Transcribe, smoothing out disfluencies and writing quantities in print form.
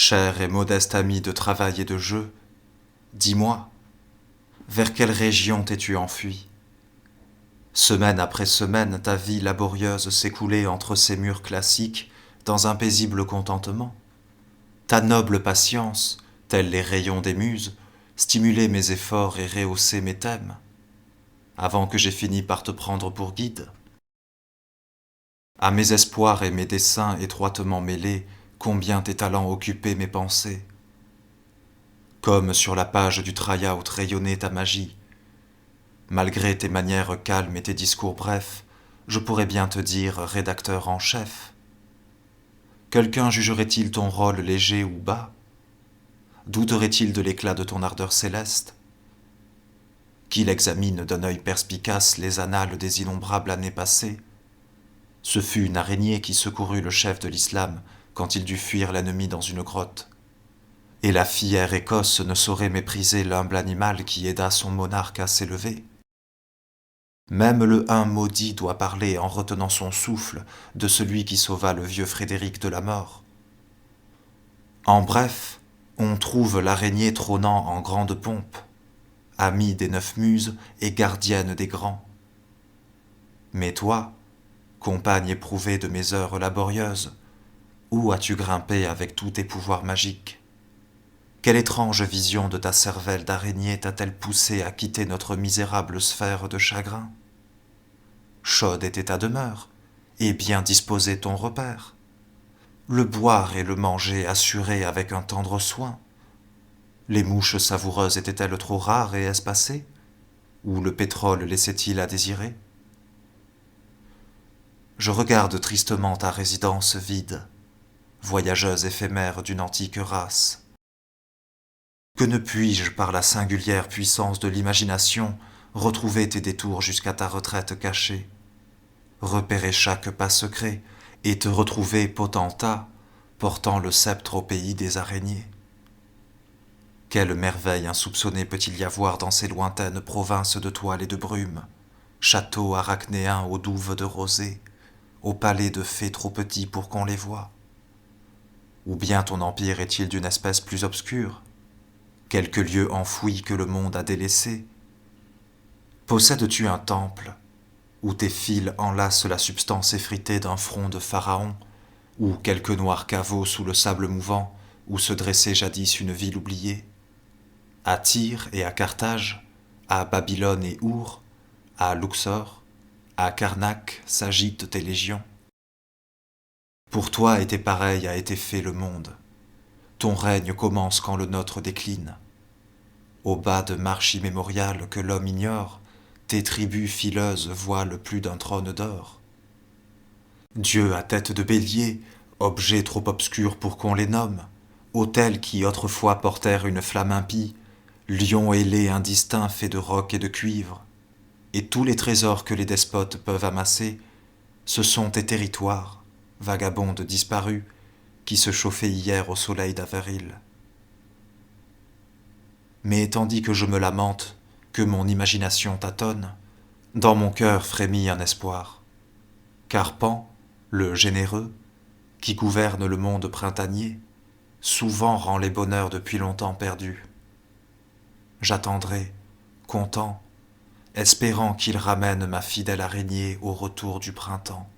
Cher et modeste ami de travail et de jeu, dis-moi, vers quelle région t'es-tu enfui? Semaine après semaine, ta vie laborieuse s'écoulait entre ces murs classiques dans un paisible contentement. Ta noble patience, tels les rayons des muses, stimulait mes efforts et rehaussait mes thèmes, avant que j'aie fini par te prendre pour guide. À mes espoirs et mes desseins étroitement mêlés, combien tes talents occupaient mes pensées. Comme sur la page du try-out rayonnait ta magie. Malgré tes manières calmes et tes discours brefs, je pourrais bien te dire rédacteur en chef. Quelqu'un jugerait-il ton rôle léger ou bas? Douterait-il de l'éclat de ton ardeur céleste? Qu'il examine d'un œil perspicace les annales des innombrables années passées. Ce fut une araignée qui secourut le chef de l'islam quand il dut fuir l'ennemi dans une grotte. Et la fière Écosse ne saurait mépriser l'humble animal qui aida son monarque à s'élever. Même le un maudit doit parler en retenant son souffle de celui qui sauva le vieux Frédéric de la mort. En bref, on trouve l'araignée trônant en grande pompe, amie des 9 muses et gardienne des grands. Mais toi, compagne éprouvée de mes heures laborieuses, où as-tu grimpé avec tous tes pouvoirs magiques? Quelle étrange vision de ta cervelle d'araignée t'a-t-elle poussé à quitter notre misérable sphère de chagrin? Chaude était ta demeure, et bien disposé ton repère. Le boire et le manger assurés avec un tendre soin. Les mouches savoureuses étaient-elles trop rares et espacées? Ou le pétrole laissait-il à désirer? Je regarde tristement ta résidence vide, voyageuse éphémère d'une antique race. Que ne puis-je, par la singulière puissance de l'imagination, retrouver tes détours jusqu'à ta retraite cachée, repérer chaque pas secret et te retrouver potentat, portant le sceptre au pays des araignées? Quelle merveille insoupçonnée peut-il y avoir dans ces lointaines provinces de toile et de brume, châteaux arachnéens aux douves de rosée, aux palais de fées trop petits pour qu'on les voie? Ou bien ton empire est-il d'une espèce plus obscure, quelque lieu enfoui que le monde a délaissé? Possèdes-tu un temple, où tes fils enlacent la substance effritée d'un front de pharaon, ou quelque noir caveau sous le sable mouvant, où se dressait jadis une ville oubliée? À Tyr et à Carthage, à Babylone et Our, à Luxor, à Karnak s'agitent tes légions. Pour toi et tes pareils a été fait le monde. Ton règne commence quand le nôtre décline. Au bas de marches immémoriales que l'homme ignore, tes tribus fileuses voilent plus d'un trône d'or. Dieu à tête de bélier, objets trop obscurs pour qu'on les nomme, autels qui autrefois portèrent une flamme impie, lions ailés indistincts faits de roc et de cuivre, et tous les trésors que les despotes peuvent amasser, ce sont tes territoires, vagabondes disparus, qui se chauffaient hier au soleil d'Avril. Mais tandis que je me lamente, que mon imagination tâtonne, dans mon cœur frémit un espoir. Car Pan, le généreux, qui gouverne le monde printanier, souvent rend les bonheurs depuis longtemps perdus. J'attendrai, content, espérant qu'il ramène ma fidèle araignée au retour du printemps.